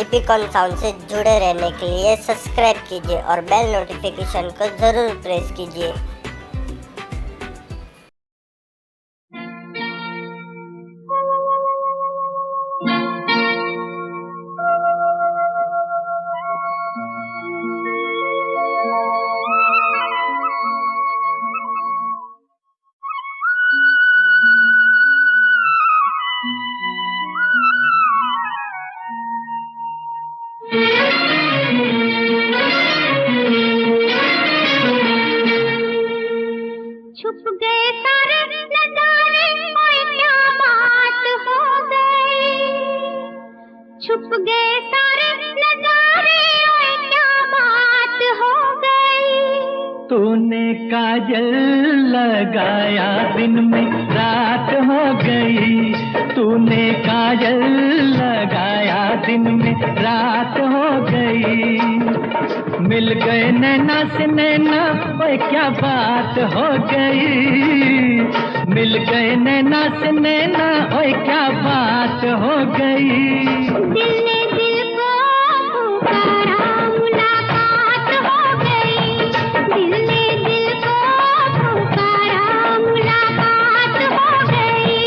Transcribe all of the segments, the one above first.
इपिकॉन sound से जुड़े रहने के लिए सब्सक्राइब कीजिए और बेल नोटिफिकेशन को ज़रूर प्रेस कीजिए। छुप गए सारे नजारे, ओए क्या बात हो गई। छुप गए सारे नजारे, ओए क्या बात हो गई। तूने काजल लगाया दिन में रात हो गई। तूने काजल लगाया दिन में रात हो गई। मिल गए नैना से नैना, ओए क्या बात हो गई। मिल गए नैना से नैना, ओए क्या बात हो गई। दिल ने दिल को पुकारा, मुलाकात हो गई। दिल ने दिल को पुकारा, मुलाकात हो गई।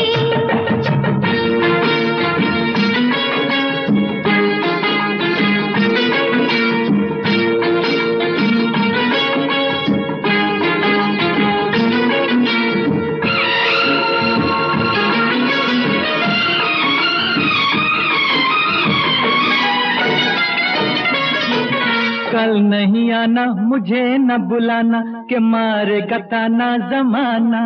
कल नहीं आना, मुझे न बुलाना, के मारेगा ताना जमाना।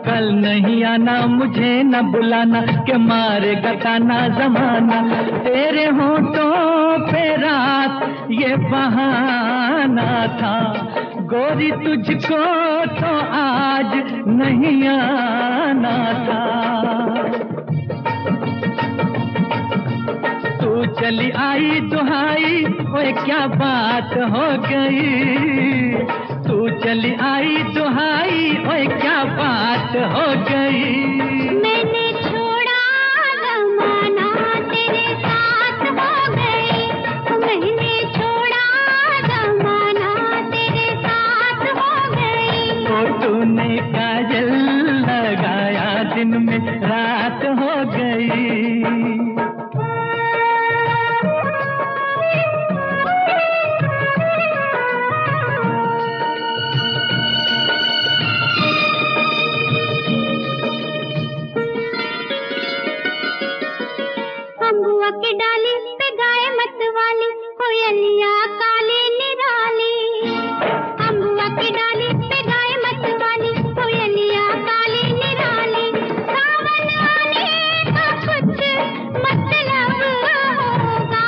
कल नहीं आना, मुझे न बुलाना, के मारेगा ताना जमाना। तेरे होठों पे रात ये बहाना था, गोरी तुझको तो आज नहीं आना था। तू चली आई दुहाई, ओए क्या बात हो गई। तू चली आई दुहाई, ओए क्या बात हो गई। मैंने छोड़ा जमाना, तेरे साथ हो गई। मैंने छोड़ा जमाना, तेरे साथ हो गई। तो तूने काजल लगाया दिन में रात हो गई। अम्बुआ की डाली पे गाए मत वाली, कोयलिया काली निराली। अम्बुआ की डाली पे गाए मत वाली, कोयलिया काली निराली। सावन आने का कुछ मतलब होगा,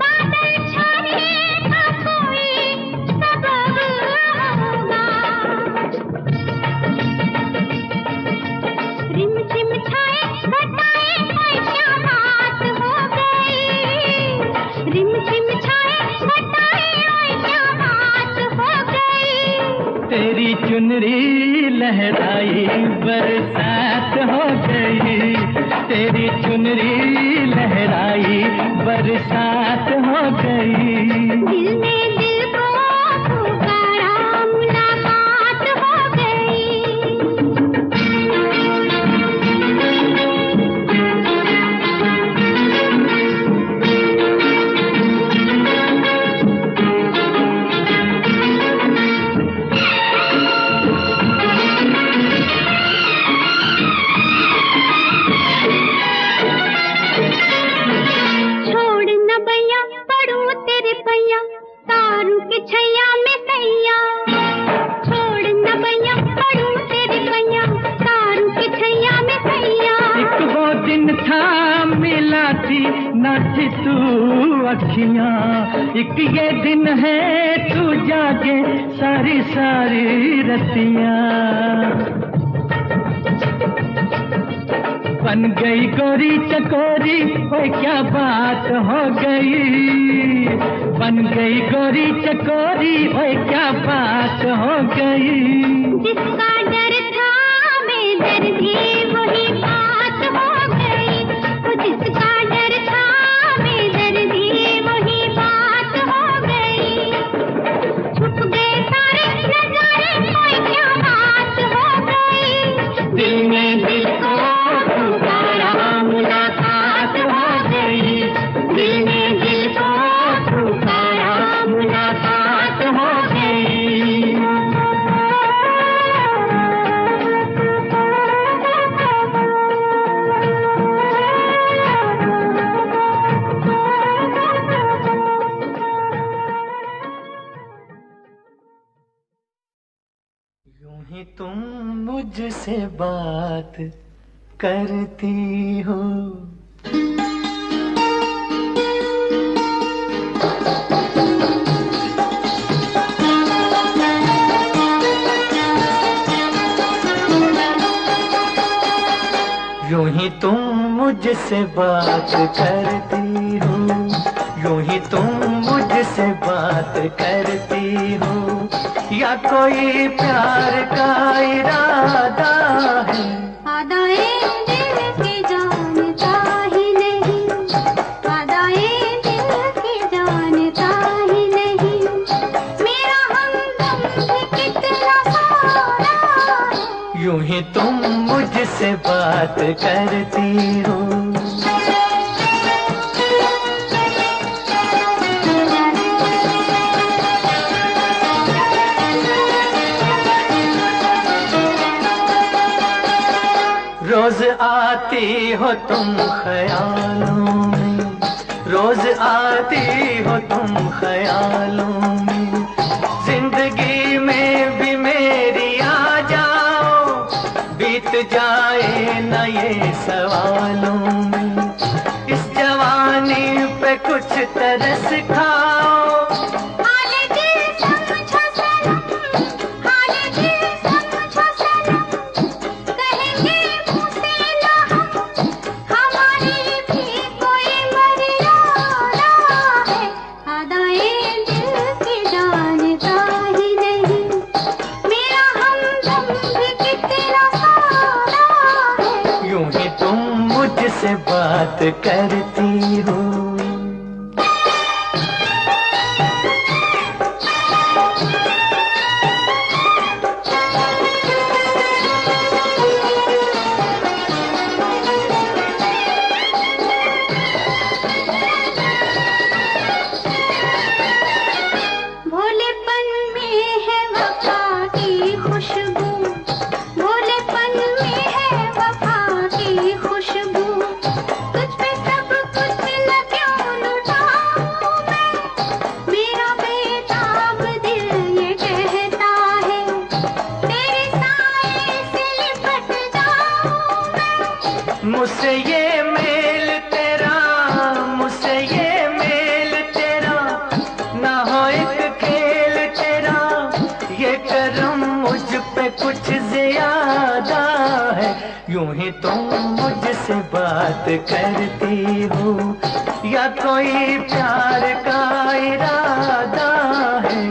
बादल छाने का कोई सबब होगा। रिम झिम छाए घटाए, ओए क्या बात हो गई। रिम झिम छाए घटाए, ओए क्या बात हो गई। तेरी चुनरी लहराई बरसात हो गई। तेरी चुनरी लहराई बरसात हो गई। दिल ने दिल को पुकारा, मुलाकात हो गई। छोड़ न भैया पड़ू तेरे पैया, तारू के छैया में सैया। छोड़ न भैया पड़ू तेरे पैया, तारू के छैया में सैया। एक वो दिन था मिला थी न थी तू अखियां। एक ये दिन है तू जागे सारी सारी रतियां। बन गई गोरी चकोरी, ओए क्या बात हो गई। बन गई गोरी चकोरी, ओए क्या बात हो गई। जिसका डर था बेदर्दी, वही बात हो गई। वो जिसका डर था बेदर्दी, मुझसे बात करती हो। यूं ही तुम मुझसे बात करती हो, यूं ही तुम मुझसे बात करती हो, या कोई प्यार का इरादा है? आदाए दिल की जानता ही नहीं, आदाए दिल की जानता ही नहीं, मेरा हमदम भी कितना सारा है। यूं ही तुम मुझसे बात करती हो। रोज आती हो तुम ख्यालों में, रोज आती हो तुम ख्यालों में, जिंदगी में भी मेरी आ जाओ, बीत जाए न ये सवालों में, इस जवानी पे कुछ तरस खाओ। से बात करती हो। भोलेपन में है वफा की खुशबू, भोलेपन में है वफा की खुशबू, मुझसे ये मेल तेरा, मुझसे ये मेल तेरा, ना हो एक खेल तेरा, ये करम मुझ पे कुछ ज्यादा है। यूं ही तुम मुझसे बात करती हो, या कोई प्यार का इरादा है?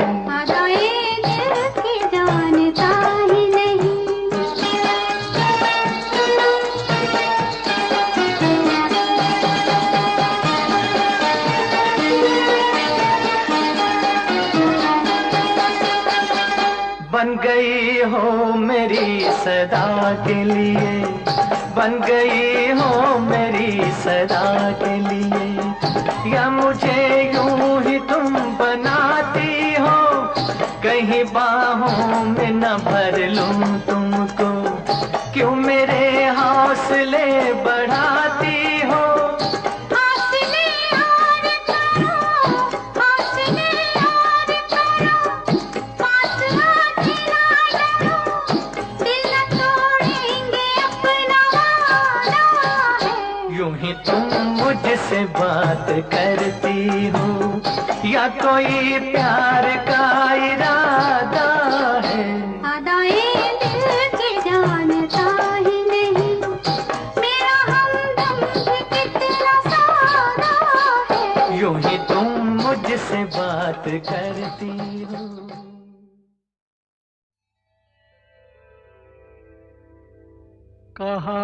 बन गई हो मेरी सदा के लिए, बन गई हो मेरी सदा के लिए, या मुझे यूं ही तुम बनाती हो, कहीं बाहों में न भर लूं तुमको, क्यों मेरे हौसले बढ़ाती हो? यूं ही तुम मुझसे बात करती हो, या कोई प्यार का इरादा है? आदाए दिल की जानता ही नहीं, मेरा हमदम भी कितना सारा है। यूं ही तुम मुझसे बात करती हो। कहा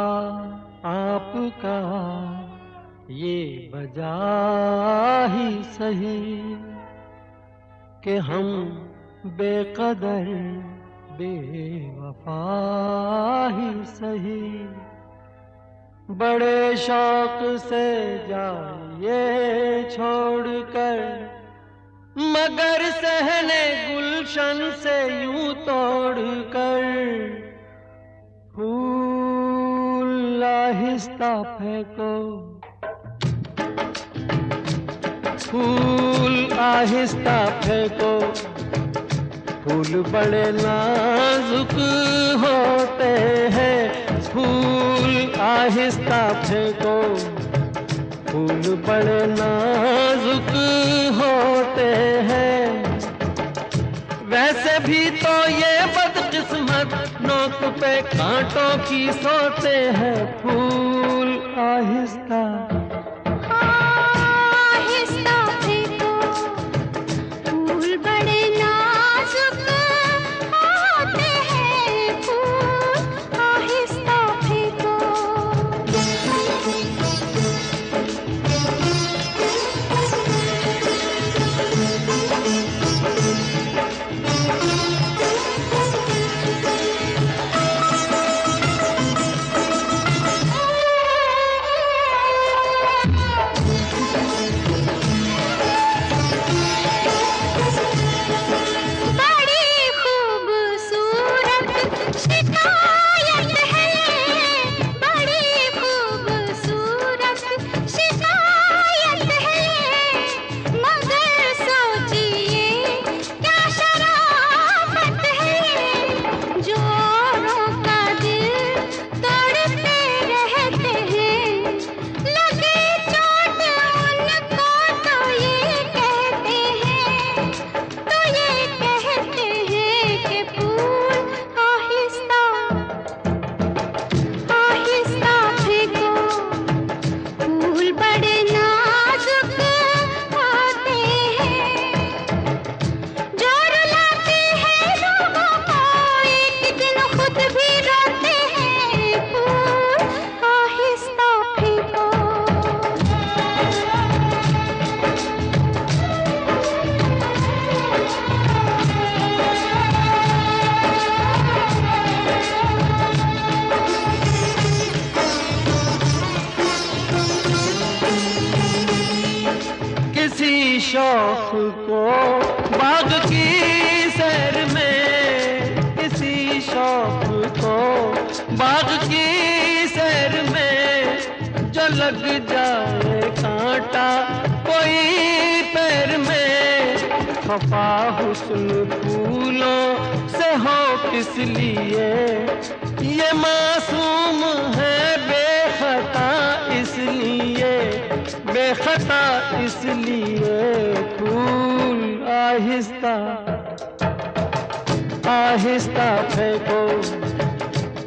आपका ये वजह ही सही कि हम बेकदर बेवफा ही सही, बड़े शौक से जाइए छोड़कर, मगर सहने गुलशन से यूं तोड़कर, फूल आहिस्ता फेंको, फूल आहिस्ता फेंको, फूल बड़े नाजुक होते हैं, फूल आहिस्ता फेंको। फूल बड़े नाजुक होते हैं, वैसे भी तो ये बदकिस्मत नोक पे कांटों की सोते हैं। फूल आहिस्ता आहिस्ता फेंको, फूल बड़े नाजुक होते हैं, फूल आहिस्ता फेंको। शौक को बाग की सैर में, किसी शौक को बाग की सैर में, जो लग जाए कांटा कोई पैर में। खफा हुस्न फूलों से हो किस लिए, ये मासूम है बेखता इसलिए, बेखता इसलिए। फूल आहिस्ता आहिस्ता फेंको,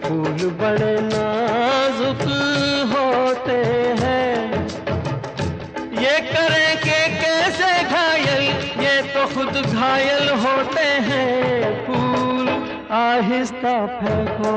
फूल बड़े नाजुक होते हैं। ये करें कि कैसे घायल, ये तो खुद घायल होते हैं। फूल आहिस्ता फेंको।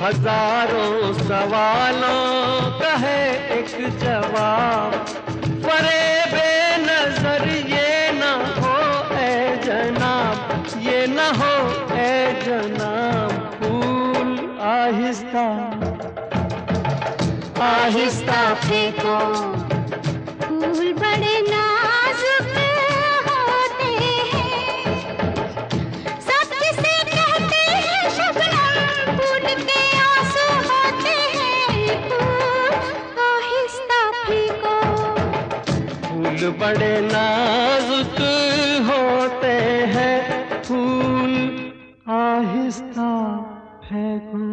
हजारों सवालों का है एक जवाब, फरेबे नजर ये न हो ए जनाब, ये न हो ए जनाब। फूल आहिस्ता आहिस्ता फेंको, फूल बड़े नाजुक होते हैं, सब किसे कहते हैं शबनम, फूल के आंसू होते हैं। फूल आहिस्ता फेंको, फूल बड़े नाजुक होते हैं, फूल आहिस्ता फेंको।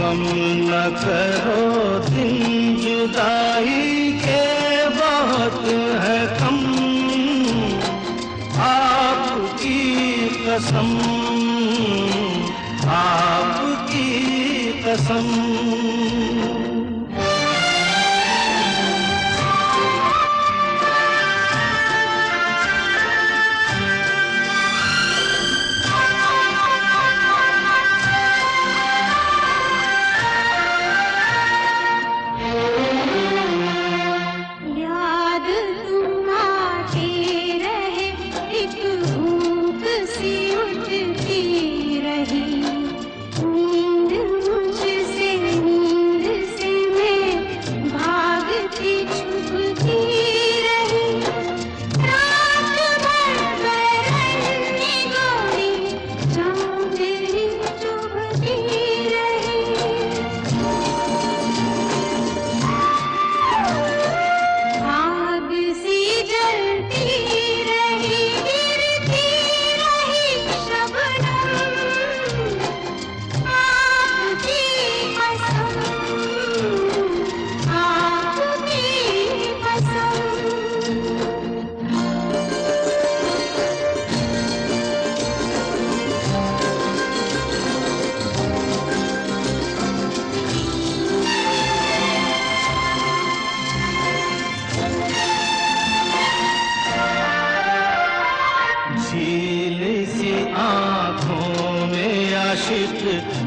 गम न करो दिन जुदाई के बहुत है कम, आपकी कसम, आपकी कसम।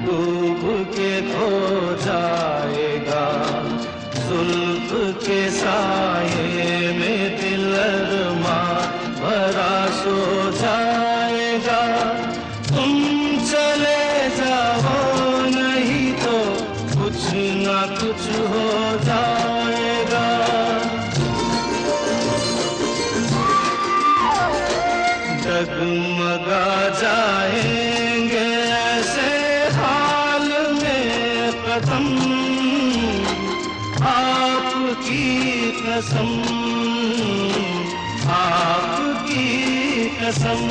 डूब के खो जाएगा, जुल्फ के साये में दिल अरमां भरा सो जाएगा। तुम चले जाओ नहीं तो कुछ ना कुछ हो जाएगा। डगमगा जाएंगे ऐसे हाल में कदम, आपकी कसम, आपकी कसम।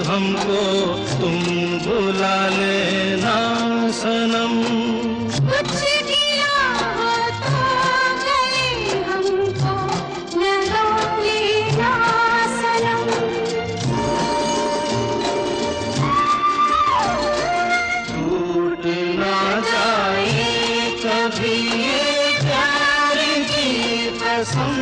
हमको तुम बुला लेना सनम, कुछ गिरा हो तो गले हमको लगा लेना सनम। टूट ना जाए कभी ये प्यार की कसम,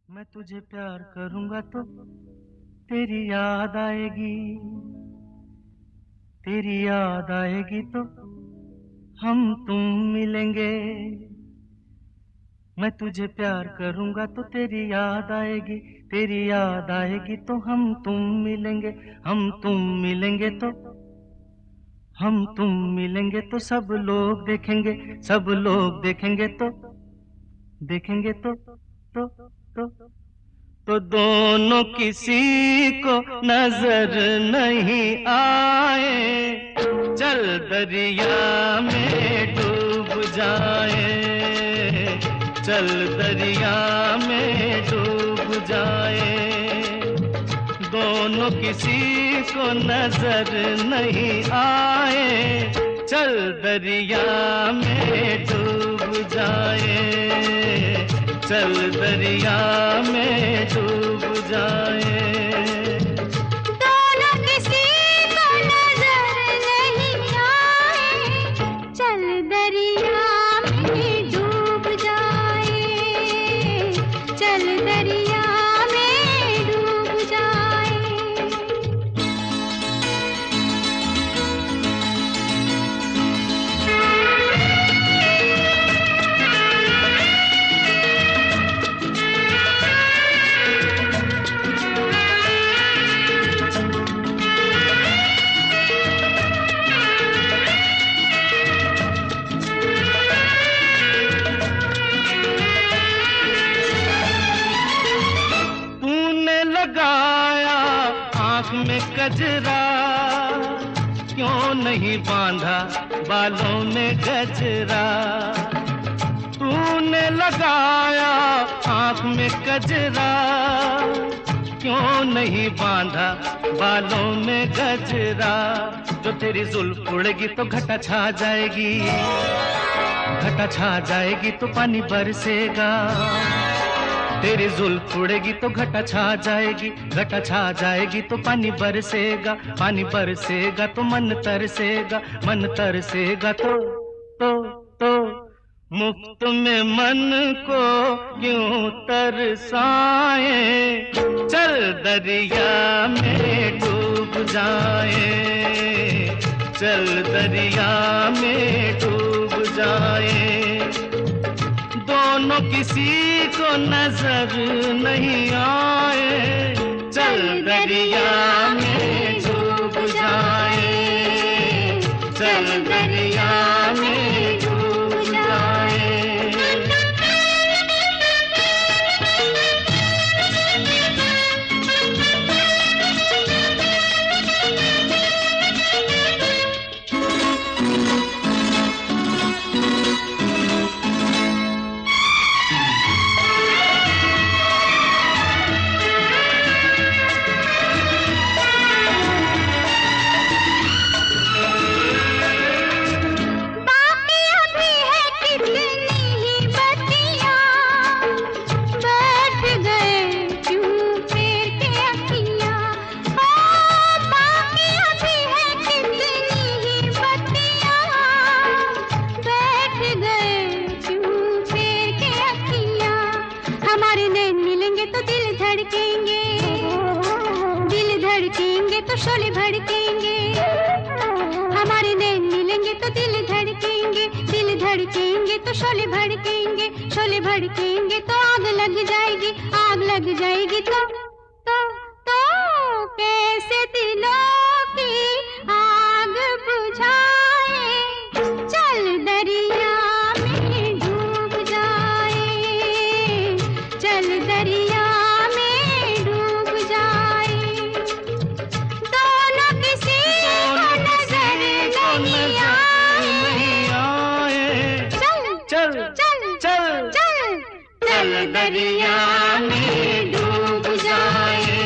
मैं तुझे प्यार करूंगा तो तेरी याद आएगी, तेरी याद आएगी तो हम तुम मिलेंगे। मैं तुझे प्यार करूंगा तो तेरी याद आएगी, तेरी याद आएगी तो हम तुम मिलेंगे। हम तुम मिलेंगे तो हम तुम मिलेंगे तो सब लोग देखेंगे, सब लोग देखेंगे तो देखेंगे तो दोनों किसी को नजर नहीं आए। चल दरिया में डूब जाए, चल दरिया में डूब जाए। दोनों किसी को नजर नहीं आए, चल दरिया में डूब जाए, चल दरिया में डूब जाए। दोनों किसी को नजर नहीं आए, चल दरिया में डूब जाए, चल दरिया में डूब जाए। में कजरा, क्यों नहीं बांधा बालों में गजरा। तूने लगाया आँख में कजरा, क्यों नहीं बांधा बालों में गजरा। जो तेरी जुल्फ उड़ेगी तो घटा छा जाएगी, घटा छा जाएगी तो पानी बरसेगा। तेरी जुल्फ उड़ेगी तो घटा छा जाएगी, घटा छा जाएगी तो पानी बरसेगा। पानी बरसेगा तो मन तरसेगा, मन तरसेगा तो मुफ्त में मन को क्यों तरसाए। चल दरिया में डूब जाए, चल दरिया में डूब जाए। दोनों किसी को नजर नहीं आए, चल दरिया में डूब जाए, चल दरिया में डूब जाए। शोले भड़केंगे, हमारे नैन मिलेंगे तो दिल धड़केंगे, दिल धड़केंगे तो शोले भड़केंगे, शोले भड़केंगे तो आग लग जाएगी, आग लग जाएगी तो कैसे दिलों की आग बुझाए। चल दरिया में डूब जाए, चल दरिया दरिया में डूब जाए।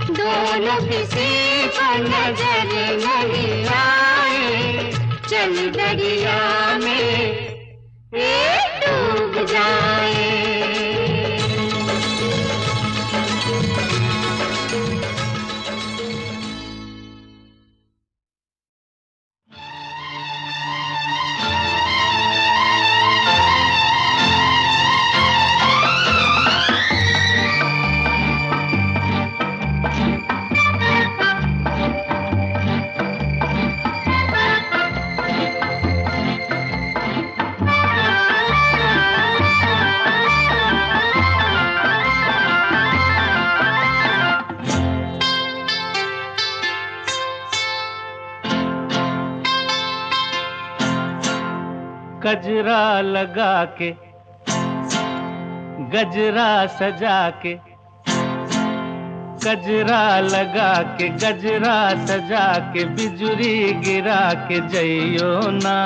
दोनों किसी को नजर नहीं आए, चल दरिया में डूब जाए। गजरा लगा के गजरा सजा के, गजरा लगा के गजरा सजा के, बिजुरी गिरा के जइयो ना।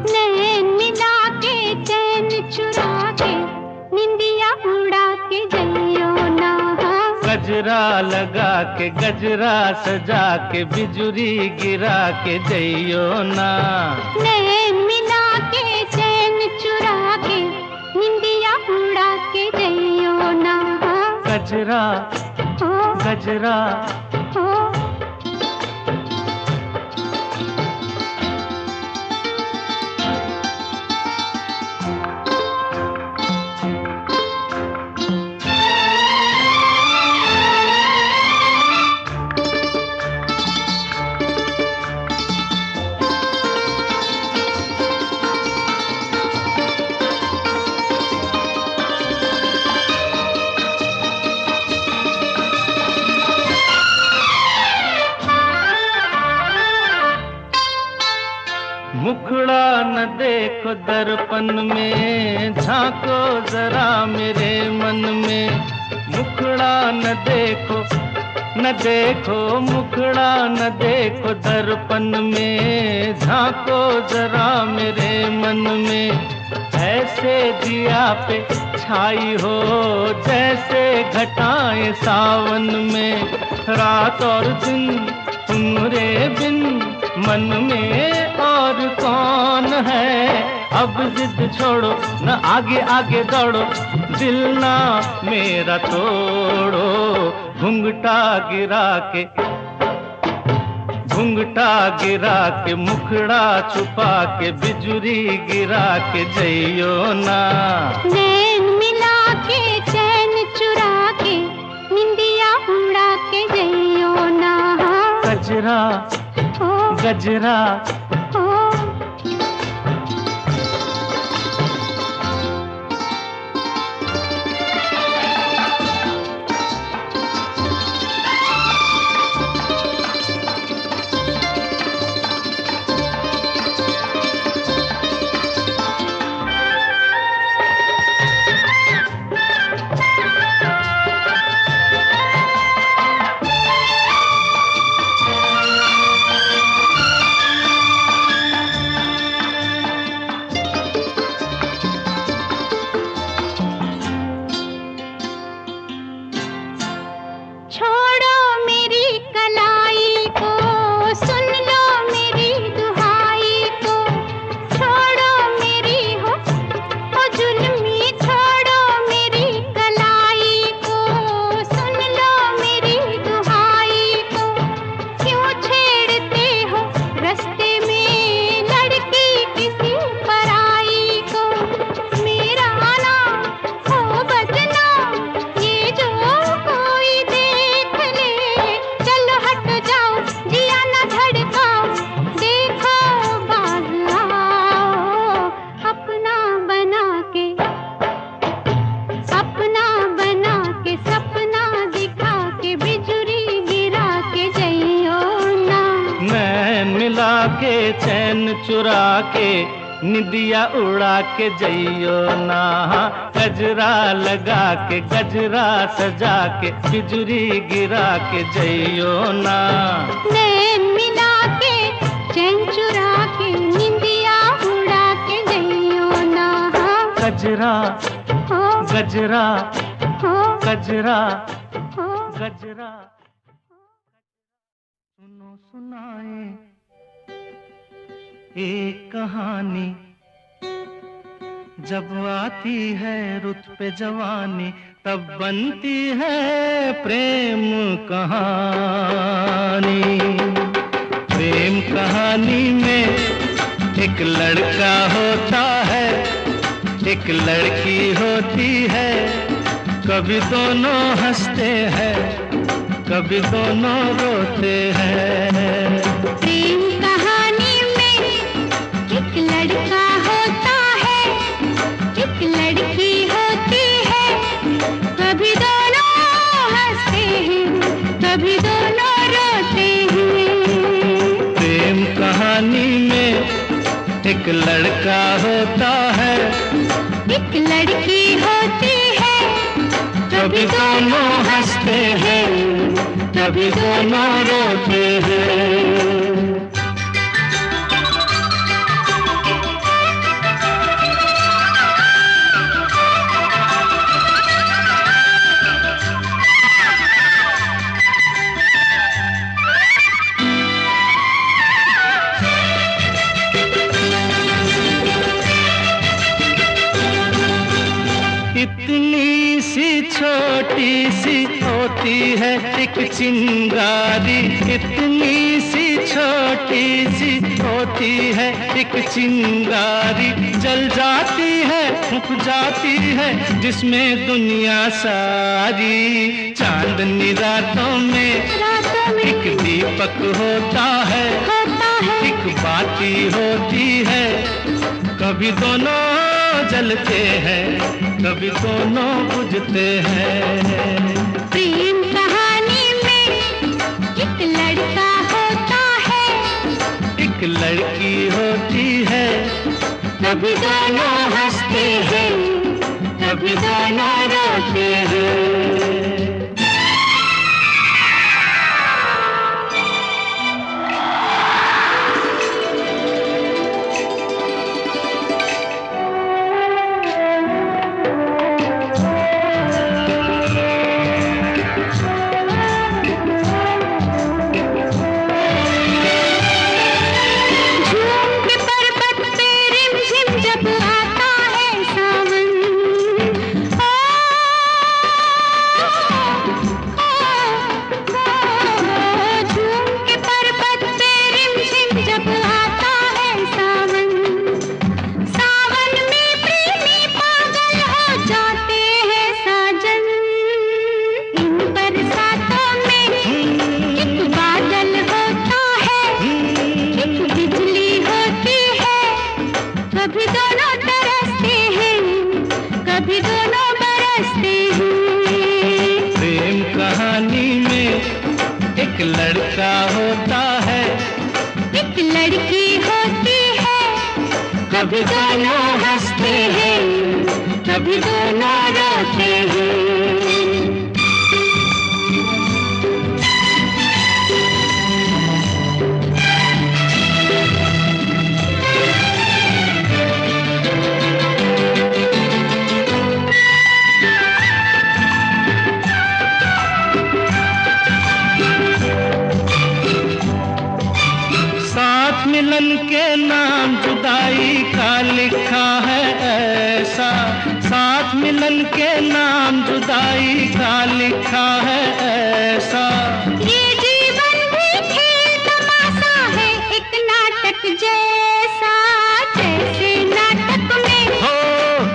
नैन मिला के चैन चुरा के, निंदिया उड़ा के जइयो ना। गजरा लगा के गजरा सजा के, बिजुरी गिरा के जइयो ना। नैन मिला के चैन चुरा के, निंदिया उड़ा के जइयो ना। गजरा गजरा मुखड़ा न देखो दर्पण में, झांको जरा मेरे मन में। मुखड़ा न देखो न देखो मुखड़ा न देखो दर्पण में, झांको जरा मेरे मन में। ऐसे दिया पे छाई हो जैसे घटाएं सावन में। रात और दिन तुम्हारे बिन मन में और कौन है। अब जिद छोड़ो न आगे आगे दौड़ो, दिल ना मेरा तोड़ो। घुंघटा गिरा के मुखड़ा छुपा के बिजुरी गिरा के जइयो ना। नैन मिला के चैन चुरा के निंदिया उड़ा के जइयो ना। गजरा गजरा के चैन चुरा के निदिया उड़ा के जइयो ना। गजरा लगा के गजरा सजा के बिजुरी गिरा के जइयो ना। नैन मिला के चैन चुरा के निदिया उड़ा के जइयो ना। गजरा गजरा गजरा गजरा सुनो सुनाए एक कहानी। जब आती है रुत पे जवानी तब बनती है प्रेम कहानी। प्रेम कहानी में एक लड़का होता है, एक लड़की होती है। कभी दोनों हंसते हैं, कभी दोनों रोते हैं। प्रेम कहानी में एक लड़का होता है, एक लड़की होती है। कभी दोनों हंसते हैं, कभी दोनों रोते हैं। प्रेम कहानी में एक लड़का होता है, एक लड़की होती है। कभी दोनों हंसते हैं, कभी दोनों रोते हैं। इतनी सी छोटी सी होती है एक चिंगारी। इतनी सी छोटी सी होती है एक चिंगारी। जल जाती है फूक जाती है जिसमें दुनिया सारी। चांदनी रातों में एक दीपक होता है, एक बाती होती है। कभी दोनों जलते हैं, कभी दोनों बुझते हैं। प्रेम कहानी में एक लड़का होता है, एक लड़की होती है। कभी दोनों हंसते हैं, कभी दोनों रोते हैं। एक लड़का होता है, एक लड़की होती है, कभी दोनों हंसते हैं, कभी दोनों रोते हैं। मिलन के नाम जुदाई का लिखा है ऐसा, साथ मिलन के नाम जुदाई का लिखा है ऐसा। ये जीवन भी खेल तमाशा है, एक नाटक जैसा, जैसे नाटक में हो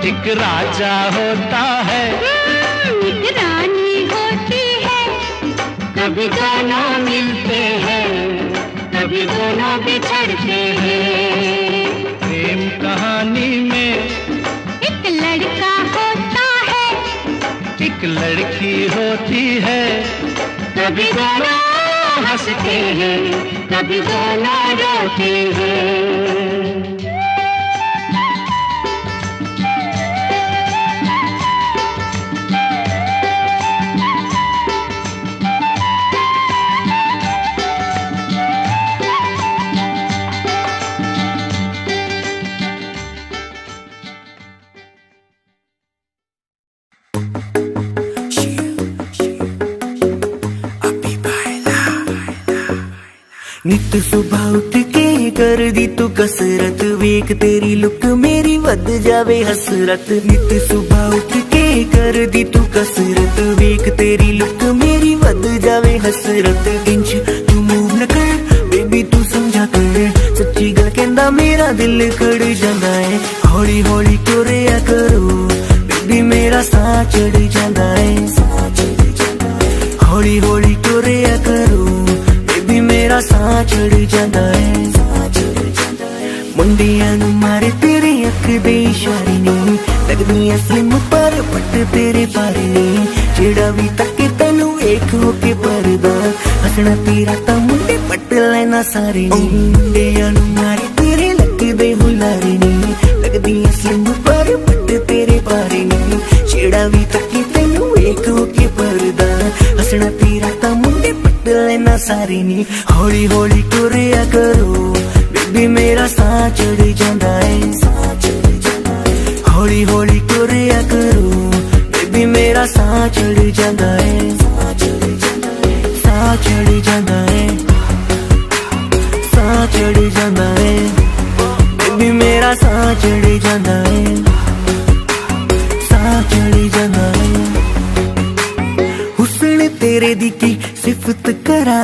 एक राजा होता है, एक रानी होती है, कभी दोनों मिलते हैं, कभी दोनों बिछड़ते हैं। प्रेम कहानी में एक लड़का होता है, एक लड़की होती है, कभी दोनों हंसते हैं, कभी दोनों रोते हैं। नित सुबह उठ के कर दी तू कसरत, वेख तेरी लुक मेरी वध जावे हसरत। नित सुबह उठ के कर दी तू कसरत, वेख तेरी लुक मेरी वध जावे हसरत। इंच तू मूव न कर बेबी तू समझा कर, सच्ची गल कहंदा मेरा दिल कड़ जांदा है। हौली हौली टुरिया करो बेबी मेरा साह चढ़ जांदा है। हौली हौली टुरिया करो बेबी मेरा साह चढ़ जांदा है। मुंडियां नूं मारे तेरे अख दे इशारे नी, लगदियां स्लिम पर पट तेरे पारे नी। जेड़ा भी तके तैनू वेख हो के परदा, हसना तेरा तां मुंडे पट लेना सारे नी। मुंडियां नूं मारे तेरे लगदे हुलारे नी, लगदियां स्लिम पर पट तेरे पारे नी। जेड़ा भी तके तैनू वेख हो के परदा, हसना तेरा तां मुंडे पट लेना सारे नी। हौली हौली टुरिया करो बेबी मेरा साह चढ़ जांदा है। हौली हौली टुरिया करो बेबी मेरा साह चढ़ जांदा है। साह चढ़ जांदा है, साह चढ़ जांदा है बेबी मेरा साह चढ़ जांदा है। साह चढ़ जांदा है। हुस्न तेरे दी की सिफत करा,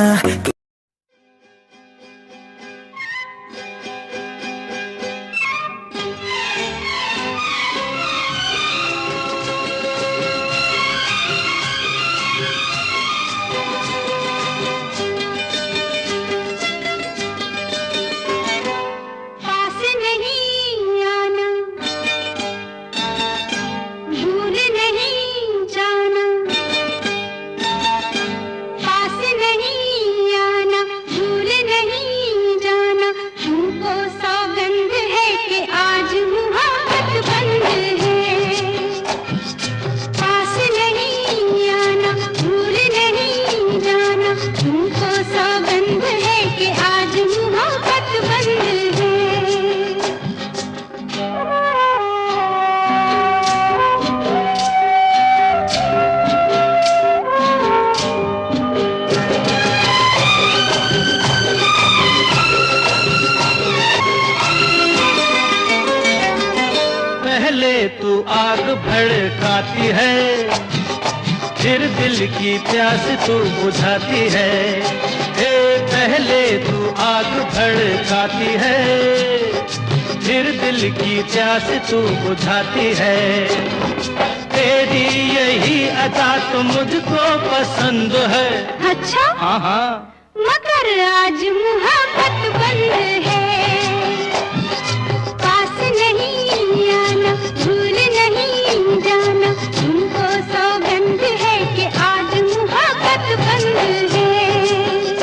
तू आग भड़काती है, फिर दिल की प्यास तू बुझाती है। हे पहले तू आग भड़काती है, फिर दिल की प्यास तू बुझाती है। तेरी यही अदा तो मुझको पसंद है। अच्छा हाँ हाँ, मगर आज मुहब्बत बंद है। पास नहीं आना, भूल नहीं जाना, तुमको सौगंध है कि आज मुहब्बत बंद है।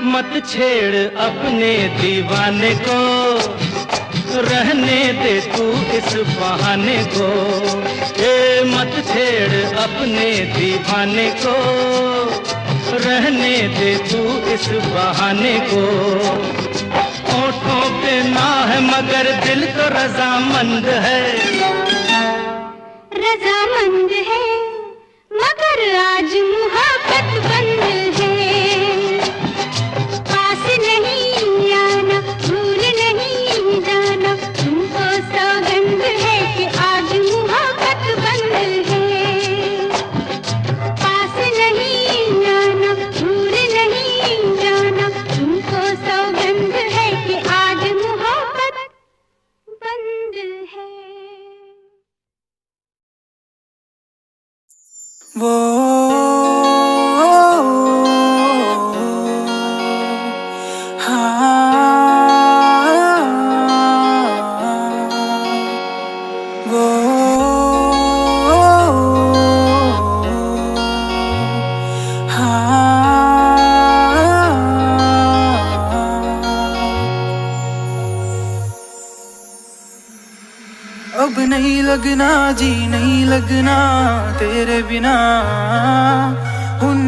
मत छेड़ अपने दीवाने को, रहने दे तू इस बहाने को। ए मत छेड़ अपने दीवाने को, रहने दे तू इस बहाने को। होठों पे ना है मगर दिल तो रजामंद है, रजामंद है मगर आज मुहब्बत बंद है। पास नहीं आना, भूल नहीं जाना, तुमको सौगंध है कि आज मुहब्बत बंद है। पास नहीं आना, भूल नहीं जाना, तुमको सौगंध है कि आज मुहब्बत बंद है। वो अब नहीं लगना जी, नहीं लगना तेरे बिना।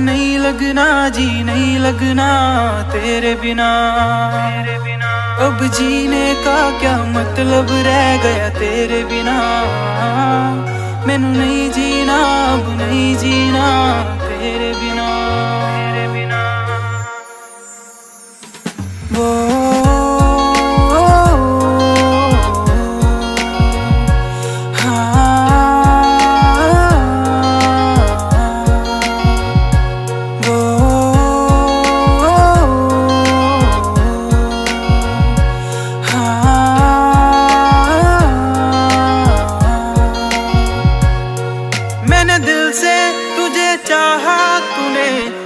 नहीं लगना जी, नहीं लगना तेरे बिना। अब जीने का क्या मतलब रह गया तेरे बिना। मैनू नहीं जीना, अब नहीं जीना तेरे बिना। वो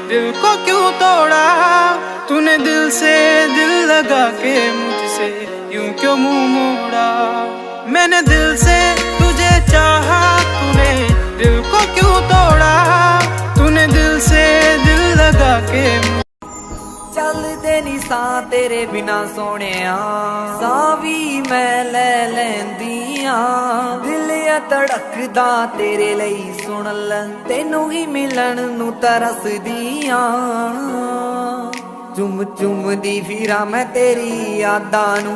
दिल को क्यों तोड़ा तूने, दिल से दिल लगा के मुझसे यूं क्यों मुंह मोड़ा। मैंने दिल से तुझे चाहा, तूने दिल को क्यों तोड़ा। तूने दिल से दिल लगा के चलदे नी सा तेरे बिना सोहणिया, सां वी मैं ले लैंदियां। दिल धड़कदा तेरे लई सुन ले, तेनू ही मिलन नू तरसदियां। चुम चुम दी फिरा मैं तेरी यादां नू,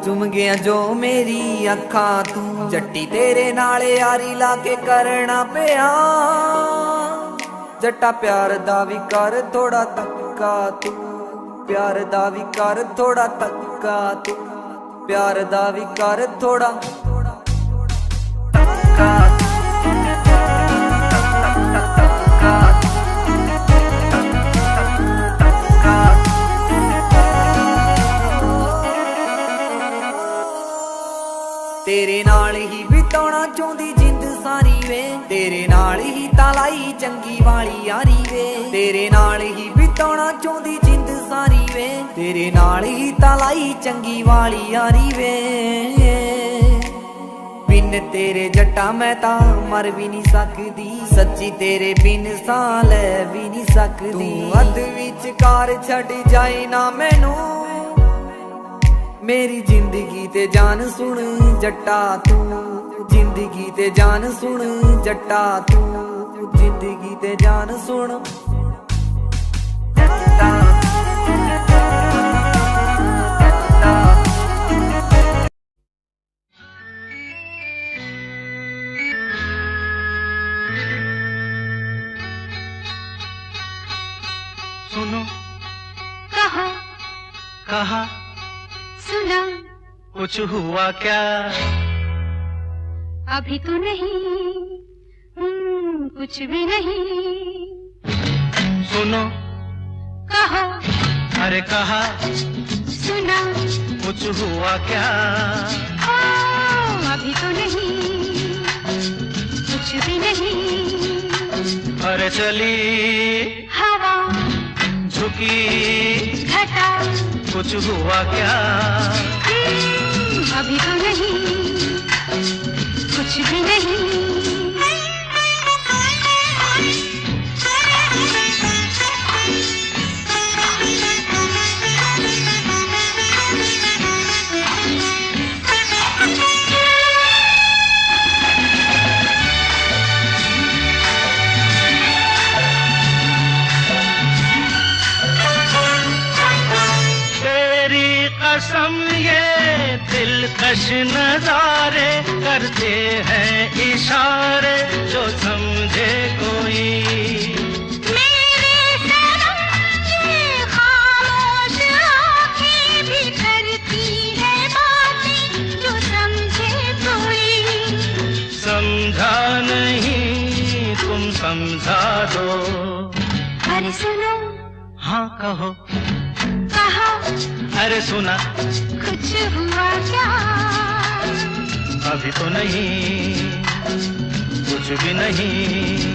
चुम गया जो मेरी अखां तू। जट्टी तेरे नाल यारी ला के करना पिया, जट्टा प्यार दा भी कर थोड़ा तक्का तू। प्यार दा भी कर थोड़ा तक्का तू, प्यार दा भी कर थोड़ा तेरे नाल ही बिताना चाहती जिंद सारी वे। तेरे नाल ही तालाई चंगी वाली यारी वे। तेरे नाल ही बिताना चाहती जिंद सारी वे। तेरे नाल ही तालाई चंगी वाली यारी वे। बिन तेरे जट्टा मैं ता मर भी नहीं सकदी, सच्ची तेरे बिन सां ले भी नहीं सकदी। तू अध विचकार छड़ जाए ना मैनू, मेरी जिंदगी ते जान सुन जट्टा तू। जिंदगी ते जान सुन जट्टा तू, जिंदगी ते जान सुन। सुनो कहा कहा सुना, कुछ हुआ क्या? अभी तो नहीं, कुछ भी नहीं। सुनो कहा अरे कहा सुना, कुछ हुआ क्या? अभी तो नहीं, कुछ भी नहीं। अरे चली हवा झुकी घटा, कुछ हुआ क्या? अभी तो नहीं, कुछ भी नहीं। कश नजारे करते हैं इशारे जो समझे कोई। मेरे सनम ये खामोश आँखें भी करती है बातें जो समझे कोई। समझा नहीं तुम समझा दो। अरे सुनो, हाँ कहो, कहा, अरे सुना, कुछ हुआ क्या? अभी तो नहीं, कुछ भी नहीं।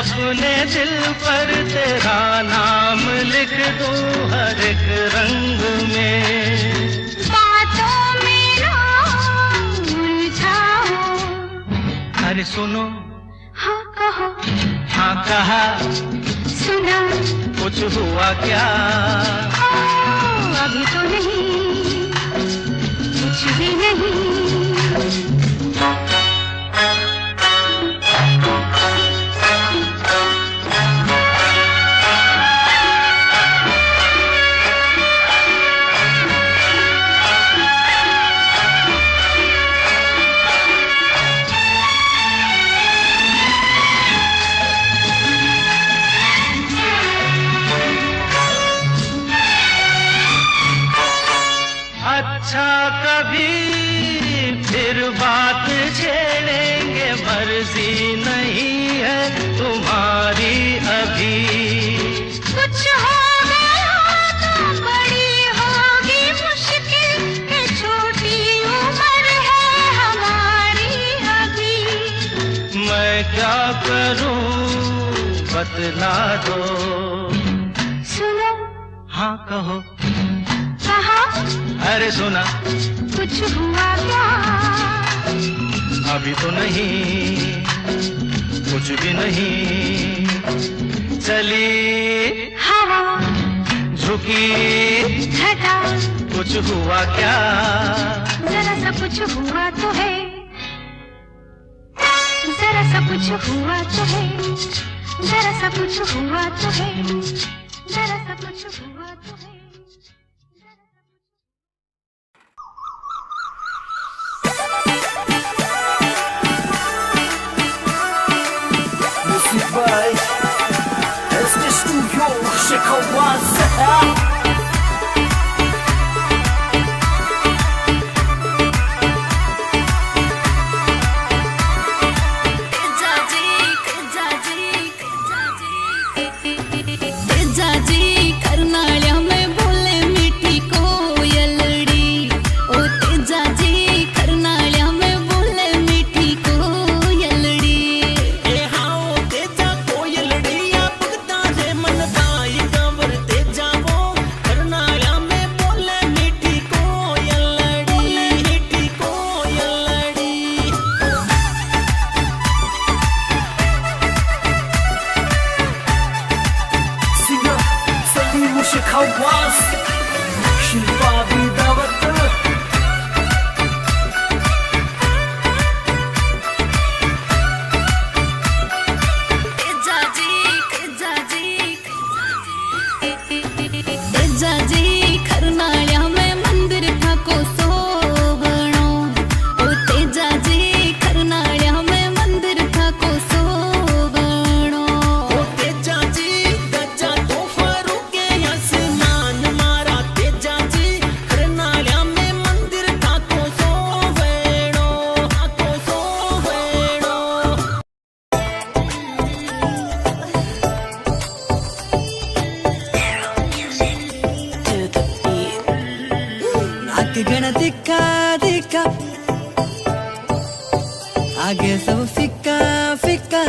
अपने दिल पर तेरा नाम लिख दूं हर एक रंग में। बातों में ना उलझाओ। अरे सुनो, हाँ कहो, हाँ कहा, सुना, कुछ हुआ क्या? अभी तो नहीं, कुछ भी नहीं। अच्छा कभी फिर बात छेड़ेंगे, मर्जी नहीं है तुम्हारी अभी। कुछ हो गया तो बड़ी होगी मुश्किल, के छोटी उम्र है हमारी अभी। मैं क्या करूं बतला दो। सुनो, हाँ कहो, कहा, अरे सुना, कुछ हुआ क्या? अभी तो नहीं, कुछ भी नहीं। चली हवा, झुकी घटा, कुछ हुआ क्या? जरा सा कुछ हुआ तो है, जरा सा कुछ हुआ तो है, जरा सा कुछ हुआ तो है, जरा सा कुछ हुआ तो है। Vai, este studio się kołasa. आगे सब फिक्का फिक्का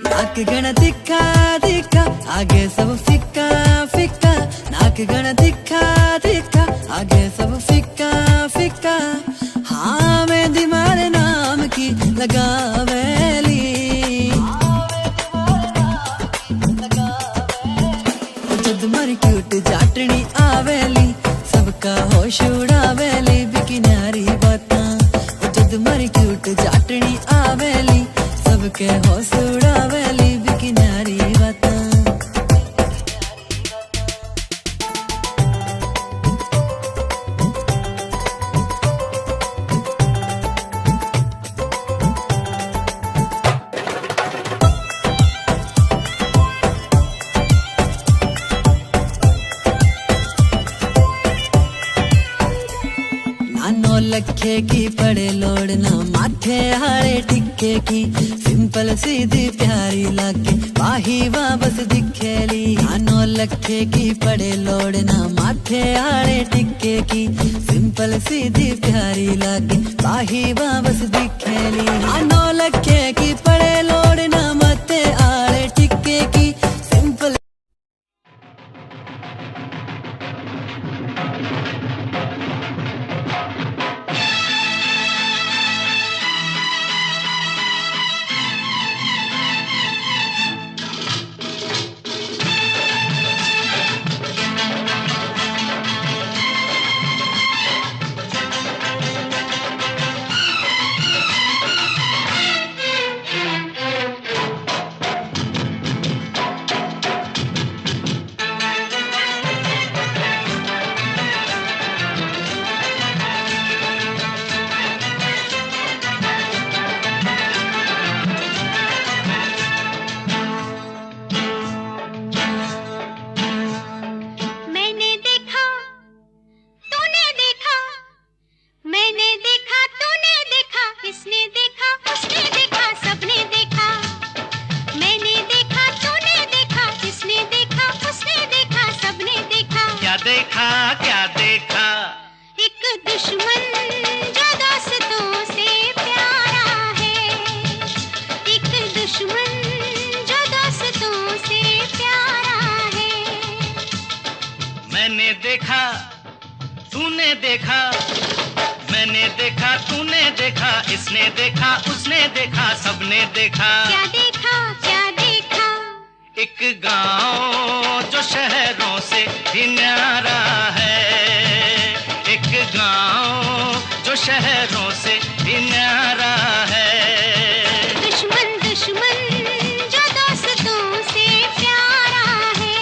नाक गण दिखा दिखा आगे सब फिक्का फिक्का नाक गण दिखा दिखा आगे सब फिक्का फिक्का हाँ मेहंदी मारे नाम की लगावेली जद मर क्यूट जाटनी आवेली सबका होश उड़ावेली बिकिनारी बाता जद मर क्यूट जाटनी आवेली सबके होश उड़ावेली बिकिनारी बाता लखे की पड़े लोड़ना माथे हारे टिक्के की सिंपल सीधी प्यारी लागे बाही वापस दिखेली आनो लखे की पड़े लोड़ना माथे हारे टिक्के की सिंपल सीधी प्यारी लागे बाही वापस दिखेली आनो लखे की पड़े लोड़ना माथे हारे टिक्के की सिंपल क्या देखा एक दुश्मन जो दोस्तों से प्यारा है एक दुश्मन जो दोस्तों से प्यारा है मैंने देखा तूने देखा मैंने देखा तूने देखा इसने देखा उसने देखा सबने देखा क्या देखा एक गांव जो शहरों से भी न्यारा है एक गांव जो शहरों से भी न्यारा है दुश्मन दुश्मन जो दोस्तों से प्यारा है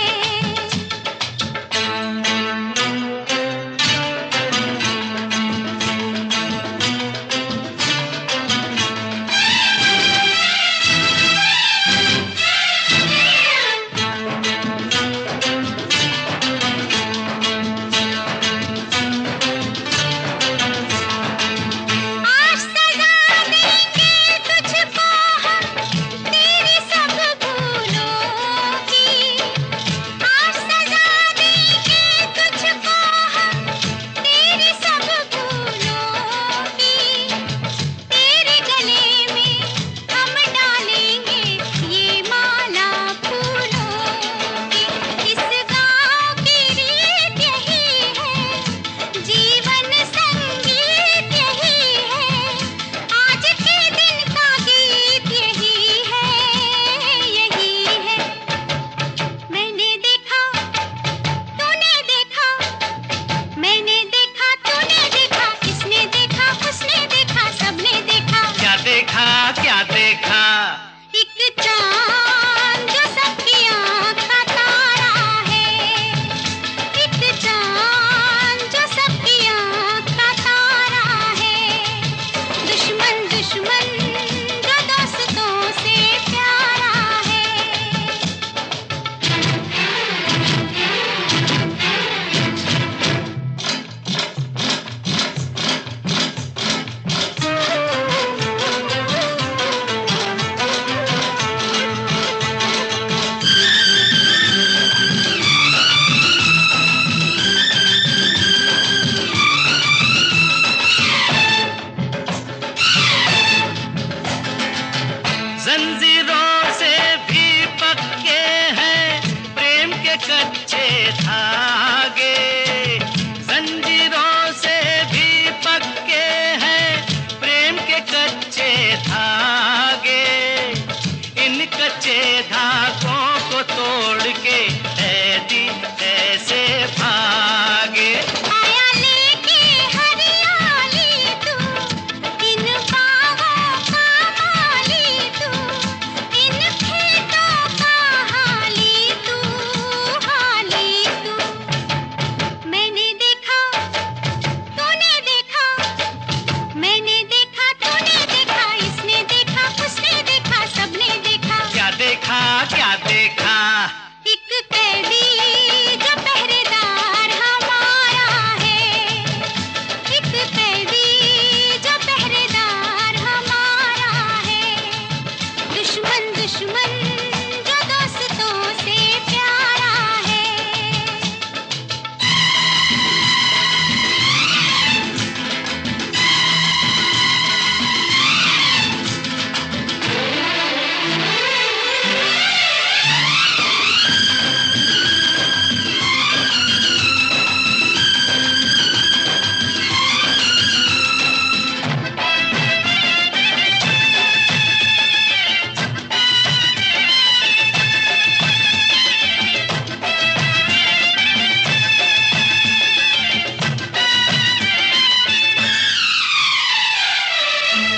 क्या देखा एक चांद जो सबकी आँख का तारा है एक चांद जो सबकी आँख का तारा है दुश्मन दुश्मन जो दोस्तों से प्यारा है जंजीरों से भी पक्के हैं धागे, जंजीरों से भी पक्के हैं प्रेम के कच्चे धागे। इन कच्चे धागों को तोड़ के ऐदी ऐसे भागे। आया लेके हरियाली तू, इन बाहों का माली तू, इन खेतों का हाली तू, हाली तू। मैंने देखा, तूने देखा, मैंने देखा, तूने देखा, इसने देखा, उसने देखा, सबने देखा। क्या देखा, क्या देखा? एक कैदी जो पहरेदार हमारा है, एक कैदी जो पहरेदार हमारा है। दुश्मन दुश्मन जो दोस्तों से प्यारा है।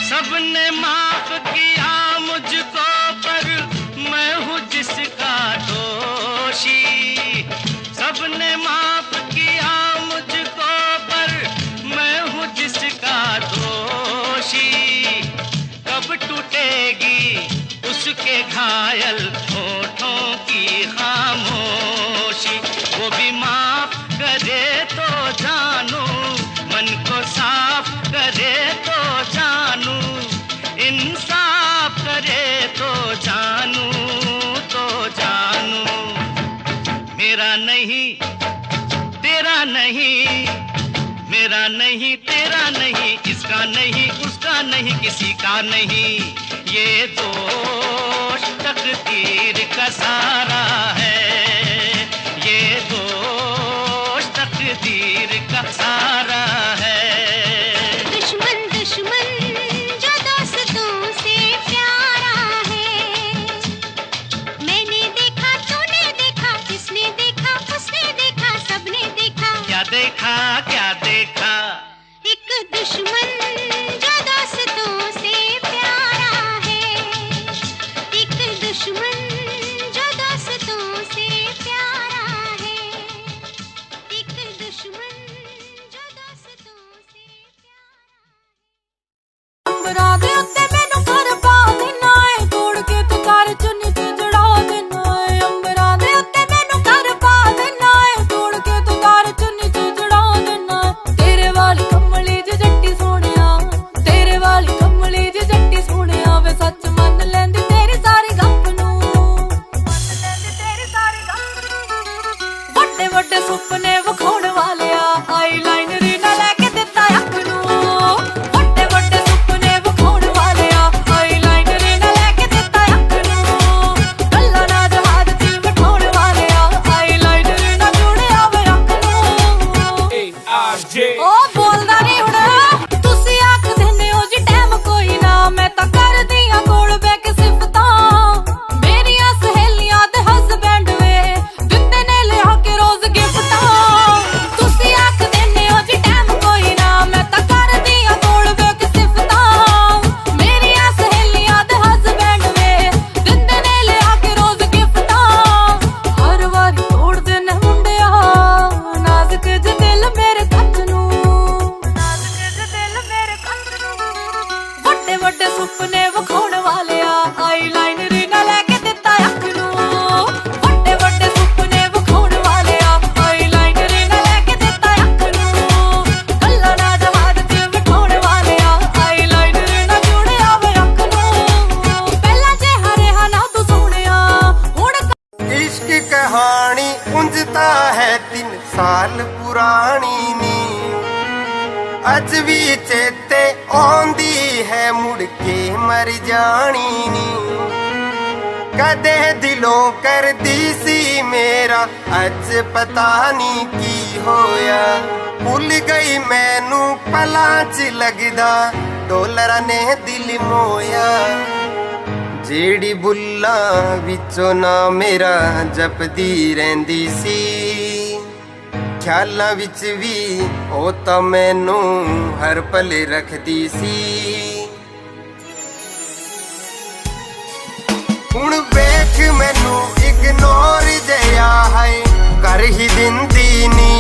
सबने माफ किया मुझको पर मैं हूँ जिसका दोषी। सबने माफ किया मुझको पर मैं हूँ जिसका दोषी। कब टूटेगी उसके घायल होठों की खामोशी। वो भी माफ करे तो जानू, मन को साफ करे तो जानू, इंसाफ करे तो जानू, तो जानू। मेरा नहीं तेरा नहीं, मेरा नहीं तेरा नहीं, इसका नहीं उसका नहीं, किसी का नहीं। ये दोष तकदीर का सारा है, ये दोष तकदीर का सारा है। दुश्मन दुश्मन जो दोस्तों से प्यारा है। मैंने देखा, तूने देखा, इसने देखा, उसने देखा, सबने देखा। क्या देखा, क्या देखा? एक दुश्मन जो दोस्तों से प्यारा है, एक दुश्मन जो दोस्तों से प्यारा है, एक दुश्मन जो दोस्तों से अंबरा दे उत्ते मैनू कर पा देना है, तोड़ के तू तार चुन्नी ते जड़ा देना है। अंबरा दे उत्ते मैनू कर पा देना है, तोड़ के तू तार चुन्नी ते जड़ा देना है। तेरे वाली कमली जी जट्टी सोहणिया, तेरे वाली कमली जी जट्टी सोहणिया, वे सच मन लैंदी तेरी सारी गप नू, मन लैंदी तेरी सारी गप नू। वड्डे वड्डे सुपने विखाउण वालिया, आईलाइनर ना लैके दित्ता अख नू। वड्डे वड्डे सुपने विखाउण वालिया, आईलाइनर ना लैके दित्ता अख नू। गल्लां ना जहाज च बिठाउण वालिया, आईलाइनर ना जुड़िया वे अख नू। ओ बोलदा नी हुण, तुसी आख दिंदे हो जी टैम कोई ना, मैं तां करदी आ कोल बैह के सिफतां। मेरियां सहेलियां ते हसबैंड वे दिंदे ने लिया के रोज गिफ्टां। तुसी आख दिंदे हो जी टैम कोई ना, मैं तां करदी आ कोल बैह के सिफतां। मेरियां सहेलियां ते हसबैंड वे दिंदे ने लिया के रोज गिफ्टां। हर वारी तोड़दे ने मुंडिया नाजुक जे दिल मेरे कच नू, नाजुक जे दिल मेरे कच नू। वड्डे वड्डे सुपने विखाउण वालिया, आईलाइनर ना लैके दित्ता अख नू। वड्डे वड्डे सुपने विखाउण वालिया, आईलाइनर ना लैके दित्ता अख नू। गल्लां ना जहाज च बिठाउण वालिया, आईलाइनर ना जुड़िया वे अख नू। पहला चेहरे हा ना तू सोहणिया, हुण इश्क कहानी उंजता है 3 साल पुरानी नी, अज भी चेते आंदी है मुड़ के मर जानी नी। कदे दिलों कर दी सी मेरा अज पता नहीं की होया भुल गई मैनू पलां च लगदा डॉलरां ने दिल मोया जेड़ी बुल्लां विचों ना मेरा जपदी रहिंदी सी ख्यालां विच भी ओ तां मैनू हर पल रखदी सी हुण वेख मैनू इग्नोर जया है कर ही दिंदी नी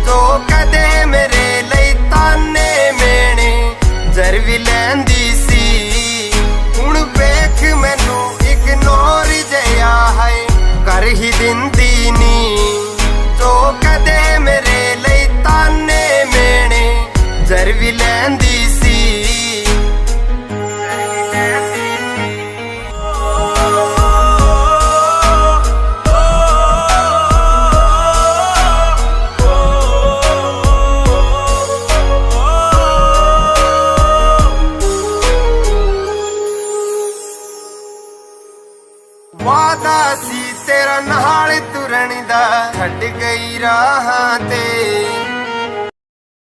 तो कदे मेरे लई ताने मेने जर भी लैंदी सी हुण वेख मैनू इग्नोर जया है कर ही दिंदी नी तो कदे मेरे लई ताने मेने जर भी लैंदी सी वादा सी तेरा नाल तुरन दा छड्ड गई राहां ते